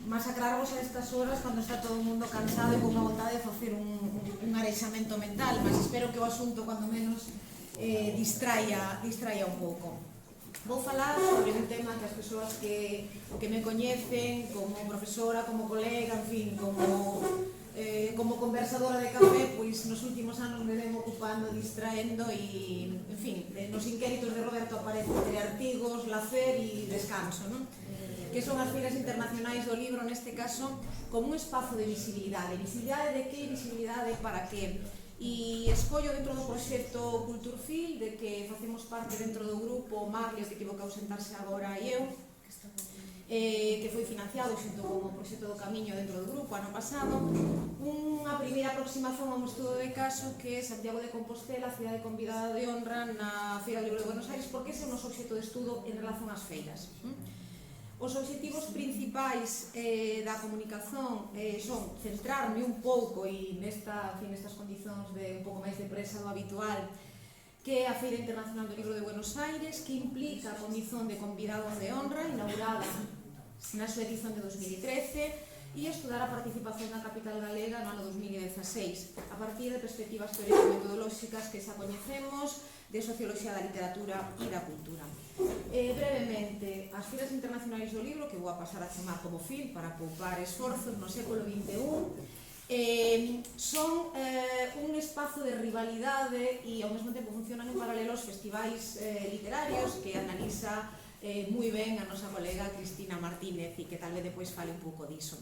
masacrarvos a estas horas cando está todo o mundo cansado e con a vontade de facer un arexamento mental, mas espero que o asunto, cando menos, distraia un pouco. Vou falar sobre un tema que as persoas que me coñecen como profesora, como colega, en fin, como conversadora de café, pois nos últimos anos me ven ocupando, distraendo e, en fin, nos inquéritos de Roberto aparece entre artigos, lacer e descanso, non? Que son as feiras internacionais do libro, neste caso, como un espazo de visibilidade. Visibilidade de que? Visibilidade para que? E escollo dentro do proxecto Culturfil, de que facemos parte dentro do grupo Marlio, que tivo que ausentarse agora e eu, que foi financiado xunto con o proxecto do Camiño dentro do grupo ano pasado, unha primeira aproximación a un estudo de caso que é Santiago de Compostela, cidade convidada de honra na Feira do Libro de Buenos Aires, porque ese é o noso obxecto de estudo en relación ás feiras. Os obxectivos principais da comunicación son centrarme un pouco e nestas condicións de un pouco máis de presa do habitual, que é a Feira Internacional do Libro de Buenos Aires, que implica a condición de convidados de honra, inaugurada na súa edición de 2013, e estudar a participación da capital galega no ano 2016, a partir de perspectivas teórico-metodolóxicas que xa coñecemos, de socioloxía da literatura e da cultura. Brevemente, as Feiras Internacionais do Libro, que vou a pasar a chamar como FIL para poupar esforzos no século XXI, son un espazo de rivalidade e ao mesmo tempo funcionan en paralelo aos festivais literarios que analiza moi ben a nosa colega Cristina Martínez e que tal vez depois fale un pouco diso.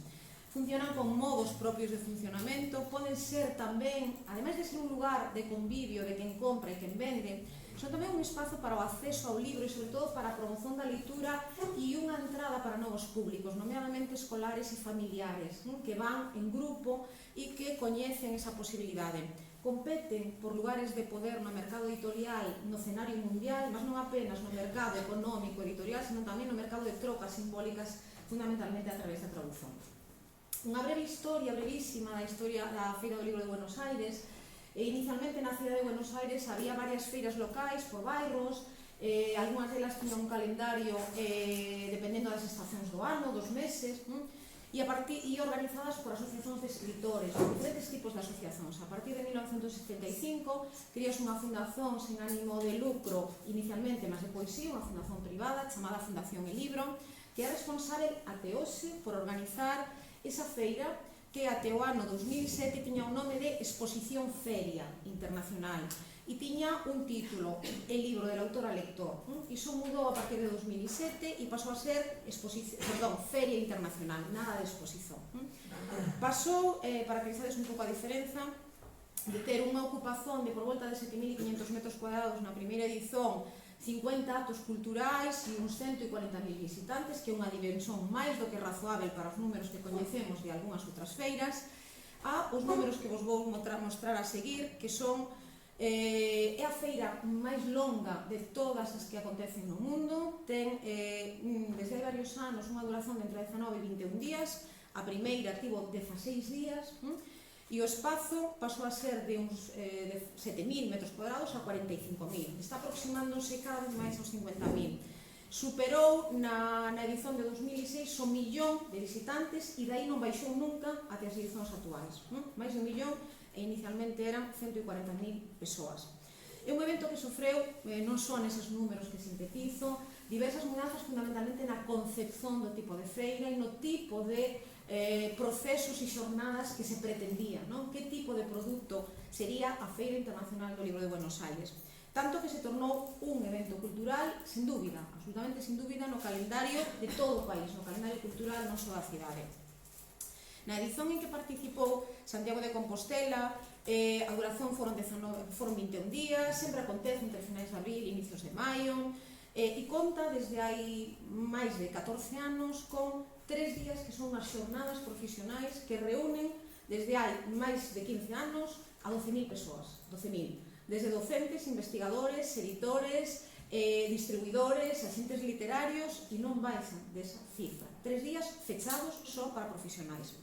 Funcionan con modos propios de funcionamento, poden ser tamén, ademais de ser un lugar de convivio de quen compra e quen vende, son tamén un espazo para o acceso ao libro e, sobre todo, para a promoción da leitura e unha entrada para novos públicos, nomeadamente escolares e familiares, que van en grupo e que coñecen esa posibilidade. Competen por lugares de poder no mercado editorial, no escenario mundial, mas non apenas no mercado económico editorial, senón tamén no mercado de trocas simbólicas, fundamentalmente a través da tradución. Unha breve historia, brevísima, da historia da Feira do Libro de Buenos Aires. Inicialmente na cidade de Buenos Aires había varias feiras locais por bairros, algunhas delas tiñan un calendario dependendo das estacións do ano, dos meses, e organizadas por asociacións de escritores, diferentes tipos de asociacións. A partir de 1975 criou unha fundación sen ánimo de lucro, inicialmente, mas depois sí, unha fundación privada chamada Fundación El Libro, que é responsable até hoxe por organizar esa feira que até o ano 2007 tiña o nome de Exposición Feria Internacional e tiña un título, El libro del autor al lector. Iso mudou a partir de 2007 e pasou a ser Feria Internacional, nada de exposición. Pasou, para que vexades un pouco a diferenza, de ter unha ocupación de por volta de 7.500 metros cuadrados na primeira edición, 50 actos culturais e uns 140.000 visitantes, que é unha dimensión máis do que razoável para os números que coñecemos de algunhas outras feiras, a os números que vos vou mostrar a seguir, que son é a feira máis longa de todas as que acontecen no mundo, ten desde hai varios anos unha duración de entre 19 e 21 días, a primeira tivo 16 días, e o espazo pasou a ser de uns 7.000 metros cuadrados a 45.000. Está aproximándose cada vez máis aos 50.000. Superou na edición de 2006 o 1.000.000 de visitantes e dai non baixou nunca até as edicións actuais. Mais de 1.000.000 e inicialmente eran 140.000 persoas. É un evento que sofreu, non só neses números que sintetizo, diversas mudanzas fundamentalmente na concepción do tipo de feira e no tipo de procesos e xornadas que se pretendían, que tipo de produto sería a Feira Internacional do Libro de Buenos Aires. Tanto que se tornou un evento cultural, sin dúbida, absolutamente sin dúbida, no calendario de todo o país, no calendario cultural non só da cidade. Na edición en que participou Santiago de Compostela, a duración foron 21 días, sempre acontece entre finais de abril e inicios de maio, e conta desde hai máis de 14 anos con 3 días que son as xornadas profesionais que reúnen desde hai máis de 15 anos a 12.000 persoas, 12.000, desde docentes, investigadores, editores, distribuidores, axentes literarios, e non baixan desa cifra. 3 días fechados só para profesionais.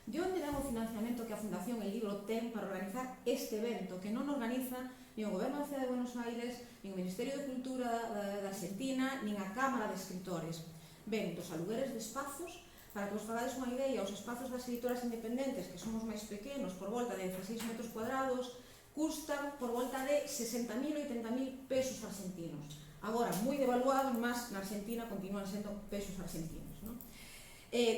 De onde dan o financiamento que a Fundación El Libro ten para organizar este evento, que non organiza nin o Goberno da Cidade de Buenos Aires, nin o Ministerio de Cultura da Argentina, nin a Cámara de Escritores? Ben, dos alugueres de espazos Para que vos fagades unha idea, os espazos das editoras independentes, que son os máis pequenos, por volta de 16 metros cuadrados, custan por volta de 60.000 ou 80.000 pesos argentinos. Agora, moi devaluados, mas na Argentina continúan sendo pesos argentinos, non?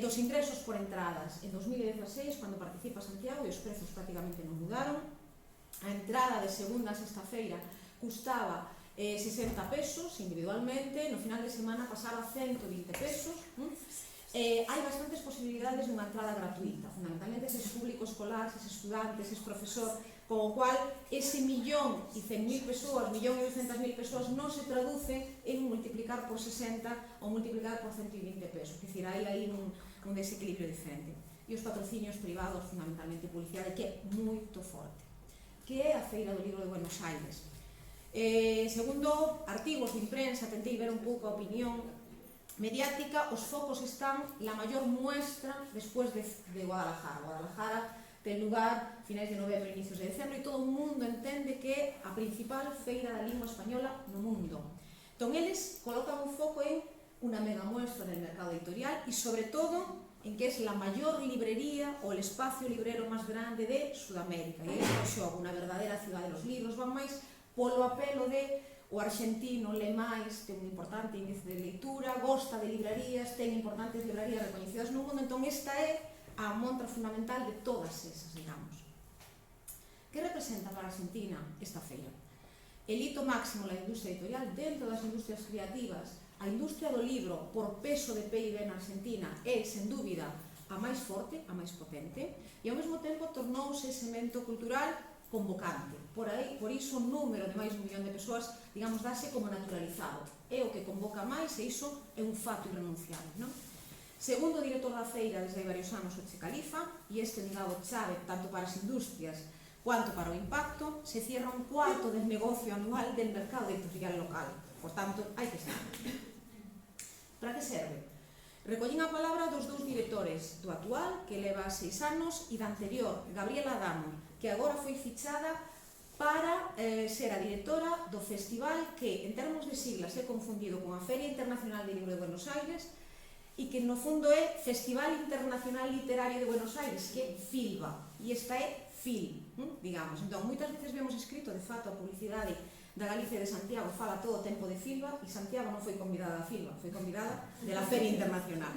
Dos ingresos por entradas, en 2016, cando participa Santiago, e os prezos prácticamente non mudaron, a entrada de segunda a sexta-feira custaba 60 pesos individualmente, no final de semana pasaba a 120 pesos. Hai bastantes posibilidades dunha entrada gratuita, fundamentalmente ese público escolar, ese estudantes, ese profesor, con o cual ese 1.100.000 persoas, 1.200.000 persoas non se traduce en multiplicar por 60 ou multiplicar por 120 pesos, é dicir, hai un desequilibrio diferente. E os patrocinios privados, fundamentalmente publicidade, que é moito forte, que é a Feira do Libro de Buenos Aires. Segundo artigos de imprensa, tentei ver un pouco a opinión mediática, os focos están la maior muestra despois de Guadalajara. Guadalajara ten lugar finais de novembro, inicios de decembro, e todo o mundo entende que é a principal feira da lingua española no mundo. Entón, eles colocan un foco en unha mega muestra del mercado editorial e, sobre todo, en que es la maior librería ou el espacio librero máis grande de Sudamérica. E eles xogan unha verdadera ciudad de los libros, van máis polo apelo de o argentino le máis, ten un importante índice de leitura, gosta de librarías, ten importantes librarías recoñecidas no mundo, entón esta é a montra fundamental de todas esas, digamos. Que representa para a Argentina esta feira? El hito máximo da industria editorial dentro das industrias creativas. A industria do libro, por peso de PIB na Argentina, é, sen dúbida, a máis forte, a máis potente, e ao mesmo tempo tornouse ese evento cultural convocante. Por iso o número de máis de 1 millón de persoas, digamos, dáse como naturalizado. É o que convoca máis e iso é un fato irrenunciable, non? Segundo o director da feira desde hai varios anos, o Che Califa, e este ligado chave tanto para as industrias cuanto para o impacto, se cierra un cuarto del negocio anual del mercado editorial local. Por tanto, hai que estar. Para que serve? Recollín a palabra dos dous directores, do actual, que leva 6 anos, e da anterior, Gabriela Adamo, que agora foi fichada para ser a directora do festival que, en termos de siglas, é confundido con a Feria Internacional de Libro de Buenos Aires e que, no fondo, é Festival Internacional Literario de Buenos Aires, que é FILBA, e esta é FIL, digamos. Entón, moitas veces vemos escrito, de fato, a publicidade da Galicia de Santiago fala todo o tempo de FILBA, e Santiago non foi convidada a FILBA, foi convidada de la Feria Internacional.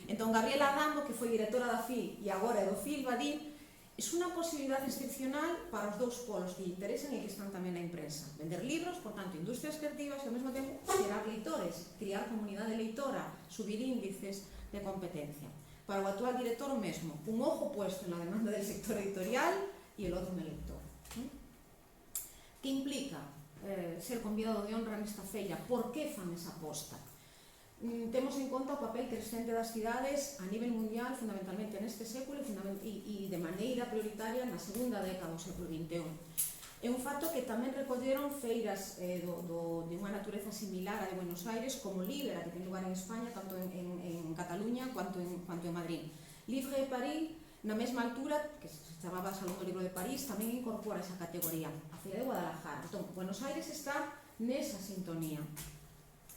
Entón, Gabriela Adamo, que foi directora da FIL e agora é do FILBA, di: es unha posibilidade excepcional para os dous polos que lle interesan e que están tamén na imprensa. Vender libros, por tanto, industrias creativas, e ao mesmo tempo xerar leitores, criar comunidade leitora, subir índices de competencia. Para o actual director, o mesmo, un ojo puesto na demanda del sector editorial e el outro no lector. Que implica ser convidado de honra nesta feira? Por que fan esa aposta? Temos en conta o papel crescente das cidades a nivel mundial, fundamentalmente neste século e de maneira prioritaria na segunda década do século XXI. É un fato que tamén recolleron feiras de unha natureza similar a de Buenos Aires, como Libera, que ten lugar en España, tanto en Cataluña quanto en Madrid. Livre de París, na mesma altura, que se chamaba Salón do Libro de París, tamén incorpora esa categoría, a Feira de Guadalajara. Entón, Buenos Aires está nesa sintonía.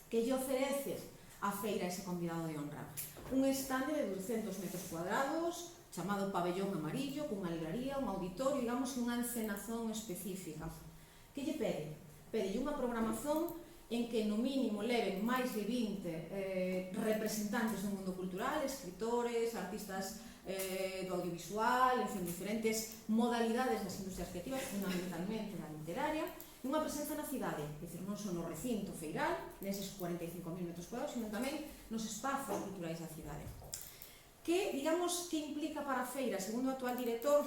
Que lle ofreces a feira ese convidado de honra? Un estande de 200 metros cuadrados, chamado Pabellón Amarillo, cunha libraría, un auditorio, digamos, unha encenazón específica. Que lle pede? Pede unha programación en que no mínimo leven máis de 20 representantes do mundo cultural, escritores, artistas do audiovisual, en fin, diferentes modalidades das industrias creativas, fundamentalmente da literaria, e unha presenza na cidade, é dicir, non só no recinto feiral, neses 45.000 metros cuadrados, sino tamén nos espazos culturais da cidade. Que, digamos, que implica para a feira? Segundo o actual director,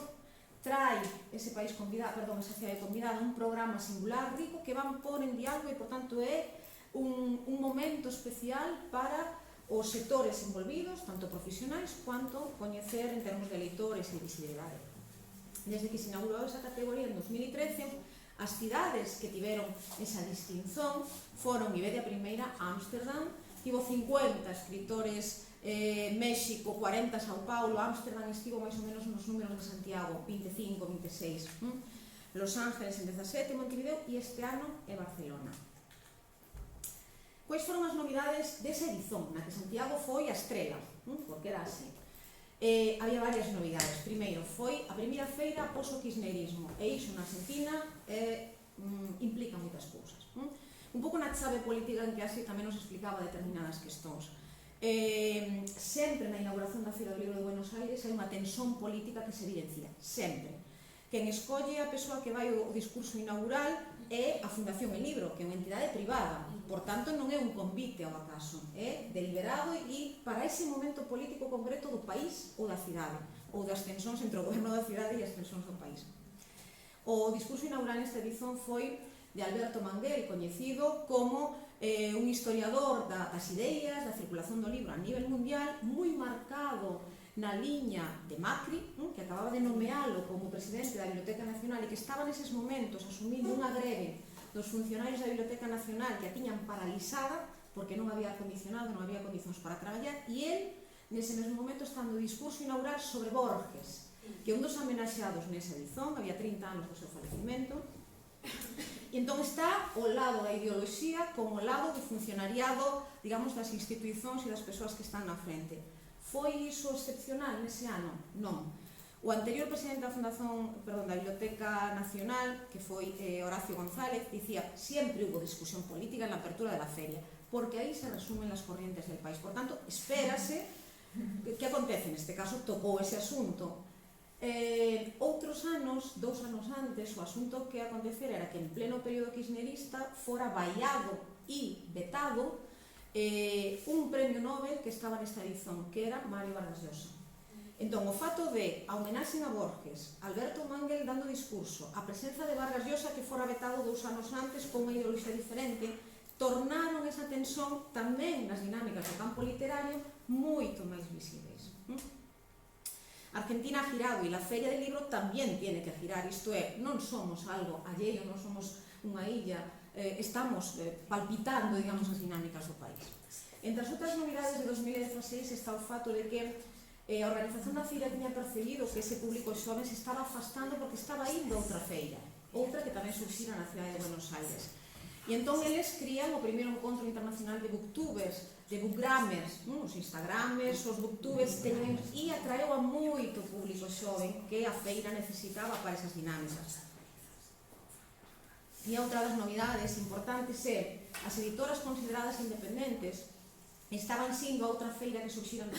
trae ese país convidado, perdón, esa cidade convidada, un programa singular, rico, que van pôr en diálogo e, por tanto, é un momento especial para os sectores envolvidos, tanto profesionais, quanto coñecer en termos de leitores e visibilidade. Desde que se inaugurou esa categoría en 2013, as cidades que tiveron esa distinción foron Iberia Primeira, Ámsterdam, tivo 50 escritores, México, 40 Sao Paulo, Ámsterdam estivo máis ou menos nos números de Santiago, 25, 26, Los Ángeles en 17, Montevideo, e este ano é Barcelona. Quais foron as novidades desa edición, na que Santiago foi a estrela, porque era así. Había varias novidades. Primeiro, foi a primeira feira após o kirchnerismo, e iso na Argentina implica moitas cousas. Un pouco na chave política en que así tamén nos explicaba determinadas questões. Sempre na inauguración da Feira do Libro de Buenos Aires hai unha tensión política que se evidencia, sempre. Quen escolle a persoa que vai ao discurso inaugural é a Fundación El Libro, que é unha entidade privada, por tanto non é un convite ao acaso, é deliberado e para ese momento político concreto do país ou da cidade, ou das tensións entre o goberno da cidade e as tensións do país. O discurso inaugural nesta edición foi de Alberto Manguel, coñecido como un historiador das ideas, da circulación do libro a nivel mundial, moi marcado na liña de Macri, que acababa de nomealo como presidente da Biblioteca Nacional e que estaba neses momentos asumindo unha greve dos funcionarios da Biblioteca Nacional que a tiñan paralizada porque non había acondicionado, non había condicións para traballar, e el, nese mesmo momento, está no discurso inaugural sobre Borges, que é un dos amenaxados nesa edición, había 30 anos do seu falecimento, e entón está ao lado da ideoloxía como ao lado do funcionariado, digamos, das institucións e das persoas que están na frente. Foi iso excepcional nese ano? Non. O anterior presidente da Biblioteca Nacional, que foi Horacio González, dicía sempre hubo discusión política en la apertura de la feria, porque aí se resumen las corrientes del país. Por tanto, espérase que acontece neste caso, tocou ese asunto. Outros anos, 2 anos antes, o asunto que acontecera era que en pleno período kirchnerista fora vaiado e vetado un premio Nobel que estaba nesta edición, que era Mario Vargas Llosa. Entón, o fato de a homenaxe a Borges, Alberto Manguel dando discurso, a presenza de Vargas Llosa que fora vetado 2 anos antes con unha ideoloxía diferente, tornaron esa tensión tamén nas dinámicas do campo literario moito máis visibles. Argentina ha girado e la Feria del Libro tamén tiene que girar, isto é, non somos algo alleio, non somos unha illa, estamos palpitando, digamos, as dinámicas do país. Entre as outras novidades de 2016 está o fato de que a organización da feira tiña percebido que ese público xoven se estaba afastando porque estaba indo a outra feira, outra que tamén surxira na cidade de Buenos Aires. E entón eles crían o primeiro encontro internacional de booktubers, de bookgrammers, os instagramers, os booktubers, e atraeu a moito público xoven que a feira necesitaba para esas dinámicas. E outra das novidades importantes é as editoras consideradas independentes estaban sindo a outra feira que surxira en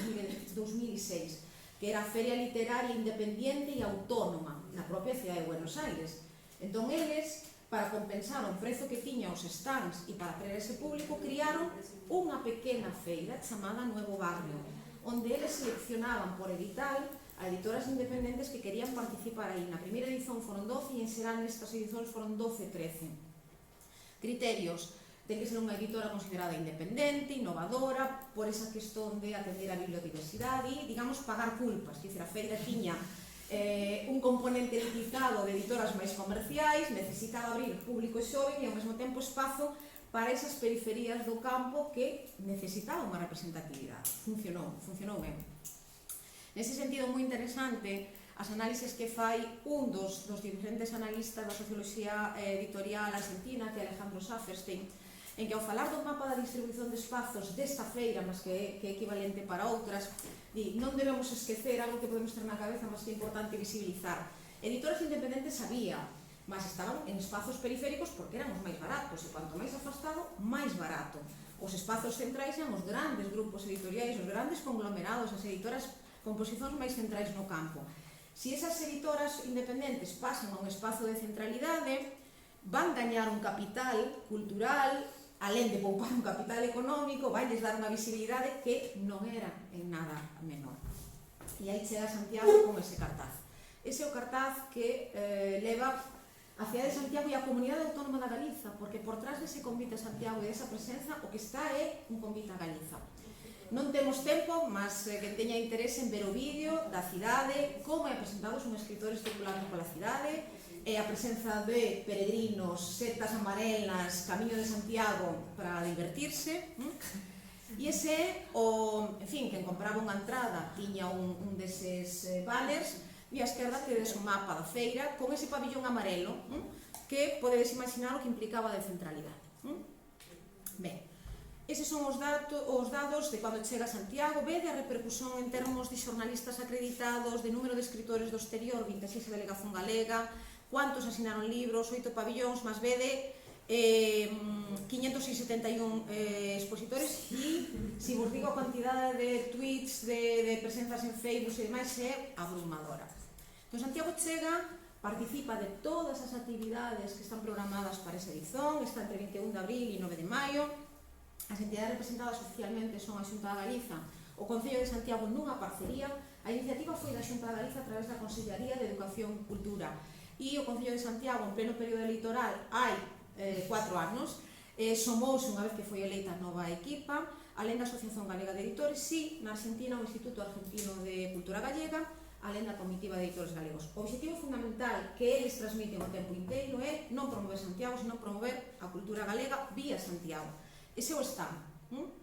2006, que era a Feria Literaria Independiente e Autónoma na propia cidade de Buenos Aires. Entón eles, para compensar o prezo que tiña os stands e para atraer ese público, criaron unha pequena feira chamada Nuevo Barrio, onde eles seleccionaban por edital a editoras independentes que querían participar aí. Na primeira edición foron 12 e en xeral nestas edicións foron 12-13. Criterios: ten que ser unha editora considerada independente, innovadora, por esa questón de atender a bibliodiversidade e, digamos, pagar culpas. Quer dizer, a feira tiña un componente elitizado de editoras máis comerciais, necesitaba abrir público xoven e ao mesmo tempo espazo para esas periferías do campo que necesitaban unha representatividade. Funcionou ben. Nese sentido, moi interesante as análises que fai un dos diferentes analistas da socioloxía editorial argentina, que é Alejandro Saferstein, en que ao falar do mapa da distribución de espazos desta feira, mas que é equivalente para outras, non debemos esquecer algo que podemos ter na cabeza, mas que é importante visibilizar. Editoras independentes había, mas estaban en espazos periféricos porque eran os máis baratos, e cuanto máis afastado, máis barato. Os espazos centrais eran os grandes grupos editoriais, os grandes conglomerados, as editoras con posicións máis centrais no campo. Se esas editoras independentes pasan a un espazo de centralidade, van gañar un capital cultural, alén de poupar un capital económico, vai lles dar unha visibilidade que non era en nada menor. E aí chega Santiago con ese cartaz. Ese é o cartaz que leva a cidade de Santiago e a Comunidade Autónoma da Galiza, porque por trás dese convite a Santiago e desa presenza, o que está é un convite a Galiza. Non temos tempo, mas que teña interese en ver o vídeo da cidade, como é presentado un escritor circulando pola cidade, e a presenza de peregrinos, setas amarelas, camiño de Santiago para divertirse. E ese é o, en fin, quen compraba unha entrada tiña un deses banners, e a esquerda tedes o mapa da feira con ese pabillón amarelo, que podedes imaginar o que implicaba de centralidade. Ben, Eses son os dados de cando chega a Santiago. Vede a repercusión en termos de xornalistas acreditados, de número de escritores do exterior, 26 a delegación galega, cuántos asinaron libros, 8 pabillóns, máis vede 571 expositores, e se vos digo a cantidade de tweets, de presenzas en Facebook e demais, é abrumadora. Entón, Santiago chega, participa de todas as actividades que están programadas para esa edición, está entre 21 de abril e 9 de maio. As entidades representadas oficialmente son a Xunta da Galiza, o Concello de Santiago nunha parcería. A iniciativa foi da Xunta da Galiza a través da Consellería de Educación e Cultura, e o Concello de Santiago, en pleno período electoral, hai 4 anos, somouse unha vez que foi eleita a nova equipa, alén da Asociación Galega de Editores, e na Argentina o Instituto Argentino de Cultura Gallega, alén da Comitiva de Editores Galegos. O objetivo fundamental que eles transmiten o tempo inteiro é non promover Santiago, senón promover a cultura galega vía Santiago. Ese é o stand,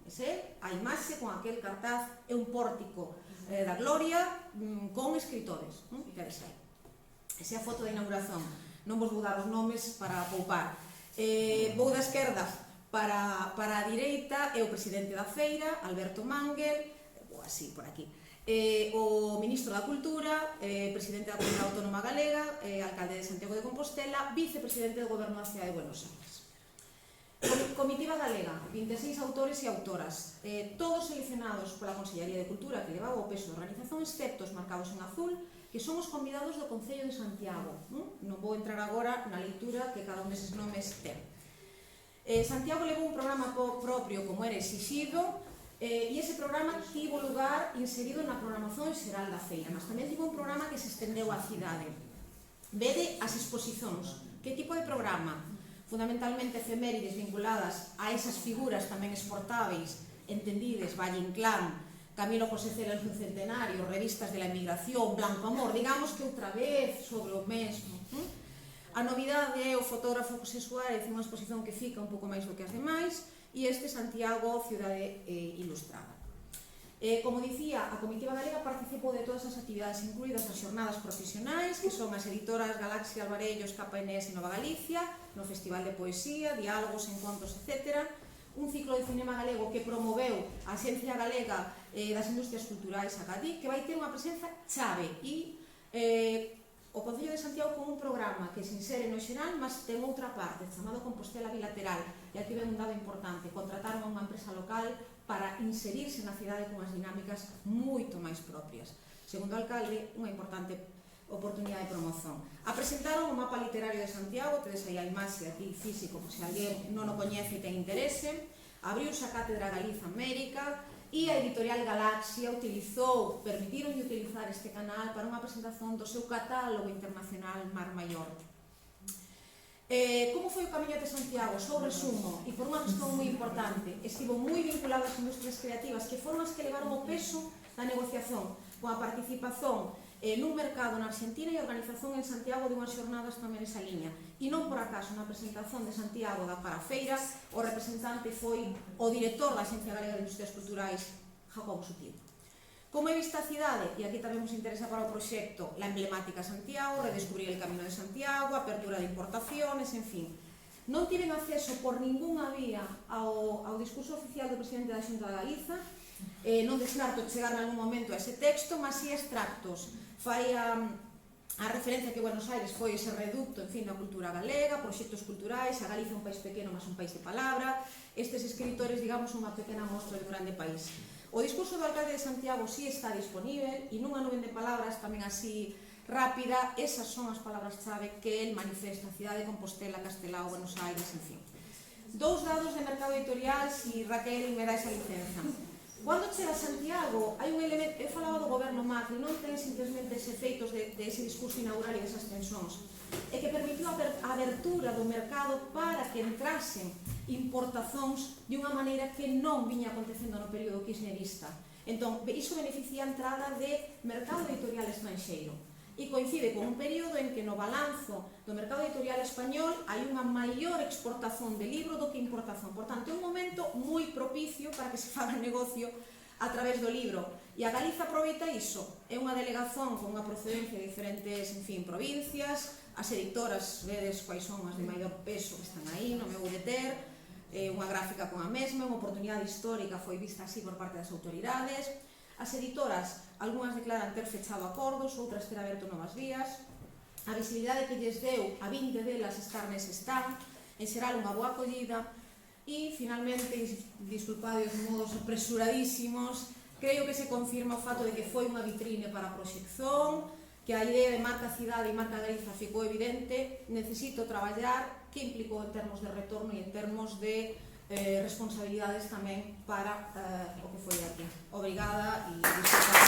ese é a imaxe con aquel cartaz, é un pórtico da gloria con escritores, que é aí. Esa é a foto de inauguración. Non vos vou dar os nomes para poupar. Vou da esquerda para a direita, é o presidente da feira, Alberto Mangel, ou así, por aquí. O ministro da Cultura, presidente da Comunidade Autónoma Galega, alcalde de Santiago de Compostela, vicepresidente do Goberno da Cidade de Buenos Aires. Comitiva Galega, 26 autores e autoras, todos seleccionados pola Consellería de Cultura, que levaba o peso da organización, excepto os marcados en azul, que son os convidados do Concello de Santiago. Non vou entrar agora na leitura que cada un deses nomes ten. Santiago levou un programa propio, como era exixido, e ese programa tivo lugar inserido na programación xeral da feira, mas tamén tivo un programa que se estendeu á cidade. Vede as exposicións. Que tipo de programa? Fundamentalmente efemérides vinculadas a esas figuras tamén exportáveis, entendides, Valle Inclán, Camilo José Cela en su centenario, revistas de la emigración, Blanco Amor, digamos que outra vez sobre o mesmo. A novidade é o fotógrafo José Suárez, unha exposición que fica un pouco máis do que as demais, e este Santiago, Cidade Ilustrada. Como dicía, a Comitiva Galega participou de todas as actividades incluídas as xornadas profesionais, que son as editoras Galaxia, Alvarellos, KNS e Nova Galicia, no Festival de Poesía, Diálogos, Encontros, etc. Un ciclo de cinema galego que promoveu a Axencia Galega das Industrias Culturais, a GADI, que vai ter unha presenza chave, e o Concello de Santiago con un programa que se insere no xeral, mas ten outra parte, chamado Compostela Bilateral, e aquí ven un dado importante: contrataron a unha empresa local para inserirse na cidade con as dinámicas moito máis propias. Segundo o alcalde, unha importante oportunidade de promoción. Apresentaron o mapa literario de Santiago, tedes aí a imaxe aquí físico, por se alguén non o coñece e ten interese. Abriuse a Cátedra Galiza América, e a editorial Galaxia permitiron utilizar este canal para unha presentación do seu catálogo internacional Mar Maior. Como foi o camiño de Santiago? Só resumo, e por unha cuestión moi importante, estivo moi vinculado ás industrias creativas, que foron as que levaron o peso da negociación, con a participación nun mercado na Argentina e a organización en Santiago de unhas xornadas tamén nesa liña. E non por acaso, na presentación de Santiago da Parafeira, o representante foi o director da Axencia Galega de Industrias Culturais, Jacobo Sutil. Como é vista a cidade, e aquí tamén nos interesa para o proxecto, la emblemática Santiago, redescubrir el camino de Santiago, apertura de importaciones, en fin. Non tiven acceso por ningunha vía ao discurso oficial do presidente da Xunta da Galiza, non descarto chegar en algún momento a ese texto, mas si extractos. Fai a referencia que Buenos Aires foi ese reducto, en fin, da cultura galega, proxectos culturais, a Galiza un país pequeno, mas un país de palabra, estes escritores, digamos, unha pequena mostra de un grande país. O discurso do alcalde de Santiago si está disponível, e nunha nube de palabras tamén así rápida, esas son as palabras-chave que el manifesta: cidade de Compostela, Castelao, Buenos Aires, en fin. Dous dados de mercado editorial, si Raquel me dá esa licenza. Cando chega a Santiago, hai un elemento, eu falaba do goberno Macri, non ten simplesmente ese efeitos de ese discurso inaugural e desas tensións, e que permitiu a abertura do mercado para que entrasen importacións de unha maneira que non viña acontecendo no período kirchnerista. Entón, iso beneficia a entrada de mercado editorial estranxeiro. E coincide con un período en que no balanzo do mercado editorial español hai unha maior exportación de libro do que importación. Por tanto, é un momento moi propicio para que se faga negocio a través do libro. E a Galiza aproveita iso. É unha delegación con unha procedencia de diferentes, en fin, provincias. As editoras, vedes quais son as de maior peso que están aí, non me vou deter. unha gráfica con a mesma, unha oportunidade histórica foi vista así por parte das autoridades. As editoras, algunhas declaran ter fechado acordos, outras ter aberto novas vías. A visibilidade que lles deu a 20 delas estar nese stand, en xeral unha boa acollida. E, finalmente, disculpade os modos apresuradísimos, creo que se confirma o fato de que foi unha vitrine para a proxección, que a idea de marca cidade e marca Galiza ficou evidente. Necesito traballar que implicou en termos de retorno e en termos de responsabilidades tamén para o que foi aquí. Obrigada e disculpa.